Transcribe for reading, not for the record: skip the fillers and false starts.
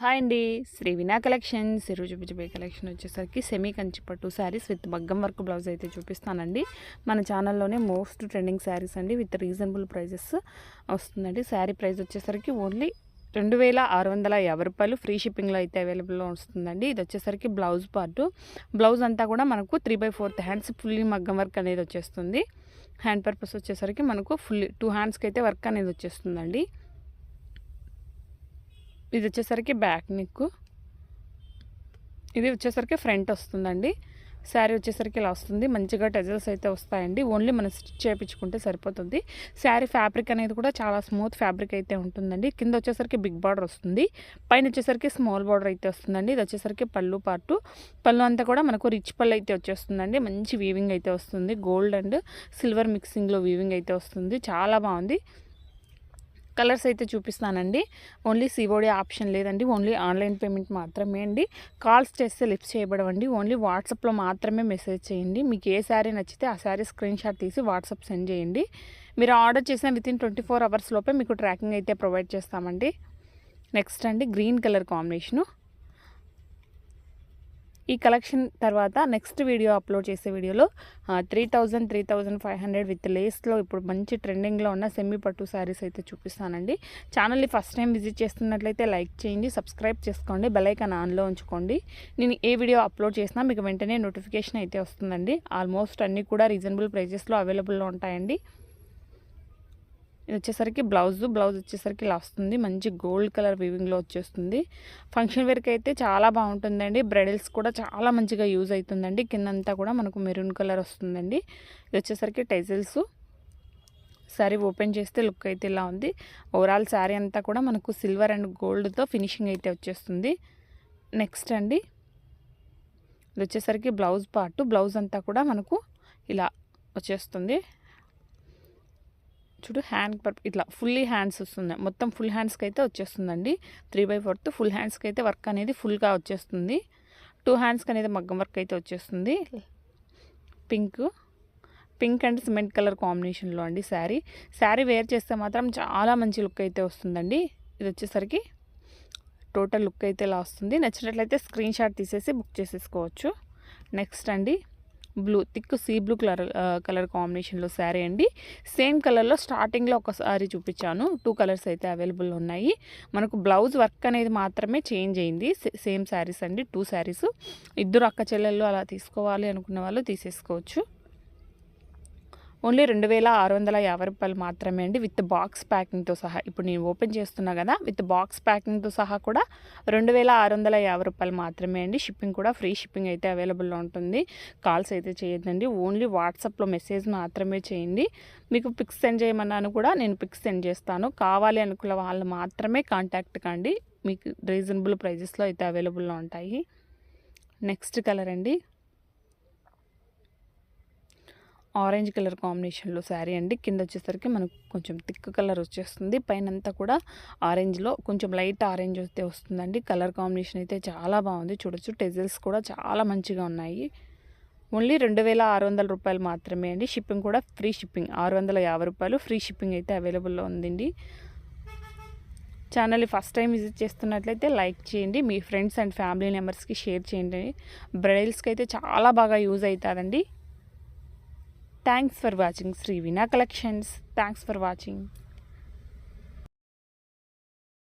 Hi అండి. శ్రీ వినా collections ఈరోజు చూపించబోయే కలెక్షన్ వచ్చేసరికి సెమీ కంచి పట్టు శారీస్ విత్ మగ్గం వర్క్ బ్లౌజ్ అయితే చూపిస్తానండి. మన ఛానల్లోనే మోస్ట్ ట్రెండింగ్ శారీస్ అండి విత్ రీజనబుల్ ప్రైజెస్ వస్తుందండి. శారీ ప్రైస్ వచ్చేసరికి ఓన్లీ 2650 రూపాయలు. ఫ్రీ షిప్పింగ్లో అయితే అవైలబుల్లో వస్తుందండి. ఇది వచ్చేసరికి బ్లౌజ్ పార్టు. బ్లౌజ్ అంతా కూడా మనకు 3/4 హ్యాండ్స్ ఫుల్లీ మగ్గం వర్క్ అనేది వచ్చేస్తుంది. హ్యాండ్ పర్పస్ వచ్చేసరికి మనకు ఫుల్లీ 2 హ్యాండ్స్కి అయితే వర్క్ అనేది వచ్చేస్తుందండి. ఇది వచ్చేసరికి బ్యాక్ నెక్, ఇది వచ్చేసరికి ఫ్రంట్ వస్తుందండి. శారీ వచ్చేసరికి ఇలా వస్తుంది. మంచిగా టజల్స్ అయితే వస్తాయండి. ఓన్లీ మనం స్టిచ్ చేయించుకుంటే సరిపోతుంది. శారీ ఫ్యాబ్రిక్ అనేది కూడా చాలా స్మూత్ ఫ్యాబ్రిక్ అయితే ఉంటుందండి. కింద వచ్చేసరికి బిగ్ బార్డర్ వస్తుంది, పైన వచ్చేసరికి స్మాల్ బార్డర్ అయితే వస్తుందండి. ఇది వచ్చేసరికి పళ్ళు పార్టు. పళ్ళు అంతా కూడా మనకు రిచ్ పళ్ళు అయితే వచ్చేస్తుందండి. మంచి వీవింగ్ అయితే వస్తుంది. గోల్డ్ అండ్ సిల్వర్ మిక్సింగ్లో వీవింగ్ అయితే వస్తుంది. చాలా బాగుంది. కలర్స్ అయితే చూపిస్తానండి. ఓన్లీ సిఓడి ఆప్షన్ లేదండి. ఓన్లీ ఆన్లైన్ పేమెంట్ మాత్రమే అండి. కాల్స్ చేస్తే లిఫ్ట్ చేయబడవండి. ఓన్లీ వాట్సాప్లో మాత్రమే మెసేజ్ చేయండి. మీకు ఏ శారీ నచ్చితే ఆ శారీ స్క్రీన్ షాట్ తీసి వాట్సాప్ సెండ్ చేయండి. మీరు ఆర్డర్ చేసిన వితిన్ 24 అవర్స్ లోపే మీకు ట్రాకింగ్ అయితే ప్రొవైడ్ చేస్తామండి. నెక్స్ట్ అండి గ్రీన్ కలర్ కాంబినేషను. ఈ కలెక్షన్ తర్వాత నెక్స్ట్ వీడియో అప్లోడ్ చేసే వీడియోలో 3500 విత్ లేస్లో ఇప్పుడు మంచి ట్రెండింగ్లో ఉన్న సెమీ పట్టు శారీస్ అయితే చూపిస్తానండి. ఛానల్ని ఫస్ట్ టైం విజిట్ చేస్తున్నట్లయితే లైక్ చేయండి, సబ్స్క్రైబ్ చేసుకోండి, బెల్ ఐకాన్ ఆన్లో ఉంచుకోండి. నేను ఏ వీడియో అప్లోడ్ చేసినా మీకు వెంటనే నోటిఫికేషన్ అయితే వస్తుందండి. ఆల్మోస్ట్ అన్నీ కూడా రీజనబుల్ ప్రైజెస్లో అవైలబుల్లో ఉంటాయండి. ఇది వచ్చేసరికి బ్లౌజ్ వచ్చేసరికి ఇలా వస్తుంది. మంచి గోల్డ్ కలర్ వీవింగ్లో వచ్చేస్తుంది. ఫంక్షన్ వేర్కి అయితే చాలా బాగుంటుందండి. బ్రైడల్స్ కూడా చాలా మంచిగా యూజ్ అవుతుందండి. కిందంతా కూడా మనకు మెరూన్ కలర్ వస్తుందండి. ఇది వచ్చేసరికి టైజిల్స్. శారీ ఓపెన్ చేస్తే లుక్ అయితే ఇలా ఉంది. ఓవరాల్ శారీ అంతా కూడా మనకు సిల్వర్ అండ్ గోల్డ్తో ఫినిషింగ్ అయితే వచ్చేస్తుంది. నెక్స్ట్ అండి ఇది వచ్చేసరికి బ్లౌజ్ పార్ట్. బ్లౌజ్ అంతా కూడా మనకు ఇలా వచ్చేస్తుంది. చూడు హ్యాండ్ ఇట్లా ఫుల్లీ హ్యాండ్స్ వస్తుంది. మొత్తం ఫుల్ హ్యాండ్స్కి అయితే వచ్చేస్తుందండి. 3/4 ఫుల్ హ్యాండ్స్కి అయితే వర్క్ అనేది ఫుల్గా వచ్చేస్తుంది. 2 హ్యాండ్స్కి అనేది మగ్గం వర్క్ అయితే వచ్చేస్తుంది. పింక్ అండ్ సిమెంట్ కలర్ కాంబినేషన్లో అండి శారీ వేర్ చేస్తే మాత్రం చాలా మంచి లుక్ అయితే వస్తుందండి. ఇది వచ్చేసరికి టోటల్ లుక్ అయితే ఇలా వస్తుంది. నచ్చినట్లయితే స్క్రీన్ షాట్ తీసేసి బుక్ చేసేసుకోవచ్చు. నెక్స్ట్ అండి థిక్ సీ బ్లూ కలర్ కాంబినేషన్లో శారీ అండి. సేమ్ కలర్లో స్టార్టింగ్లో ఒక శారీ చూపించాను. 2 కలర్స్ అయితే అవైలబుల్ ఉన్నాయి. మనకు బ్లౌజ్ వర్క్ అనేది మాత్రమే చేంజ్ అయింది. సేమ్ శారీస్ అండి, 2 శారీస్. ఇద్దరు అక్క చెల్లెళ్ళు అలా తీసుకోవాలి అనుకున్న వాళ్ళు తీసేసుకోవచ్చు. ఓన్లీ 2650 రూపాయలు మాత్రమే అండి విత్ బాక్స్ ప్యాకింగ్తో సహా. ఇప్పుడు నేను ఓపెన్ చేస్తున్నా కదా, విత్ బాక్స్ ప్యాకింగ్తో సహా కూడా 2650 రూపాయలు మాత్రమే అండి. షిప్పింగ్ కూడా ఫ్రీ షిప్పింగ్ అయితే అవైలబుల్లో ఉంటుంది. కాల్స్ అయితే చేయొద్దండి. ఓన్లీ వాట్సాప్లో మెసేజ్ మాత్రమే చేయండి. మీకు పిక్స్ సెండ్ చేయమన్నాను కూడా నేను పిక్స్ సెండ్ చేస్తాను. కావాలి అనుకున్న వాళ్ళు మాత్రమే కాంటాక్ట్ కండి. మీకు రీజనబుల్ ప్రైజెస్లో అయితే అవైలబుల్లో ఉంటాయి. నెక్స్ట్ కలర్ అండి ఆరెంజ్ కలర్ కాంబినేషన్లో శారీ అండి. కింద వచ్చేసరికి మనకు కొంచెం థిక్ కలర్ వచ్చేస్తుంది. పైన అంతా కూడా ఆరెంజ్లో కొంచెం లైట్ ఆరెంజ్ అయితే వస్తుందండి. కలర్ కాంబినేషన్ అయితే చాలా బాగుంది. చూడొచ్చు టెజిల్స్ కూడా చాలా మంచిగా ఉన్నాయి. ఓన్లీ 2600 రూపాయలు మాత్రమే అండి. షిప్పింగ్ కూడా ఫ్రీ షిప్పింగ్ 650 రూపాయలు ఫ్రీ షిప్పింగ్ అయితే అవైలబుల్లో ఉందండి. ఛానల్ని ఫస్ట్ టైం విజిట్ చేస్తున్నట్లయితే లైక్ చేయండి, మీ ఫ్రెండ్స్ అండ్ ఫ్యామిలీ మెంబర్స్కి షేర్ చేయండి. బ్రైడల్స్కి అయితే చాలా బాగా యూజ్ అవుతుందండి. Thanks for watching Sri Veena Collections. Thanks for watching.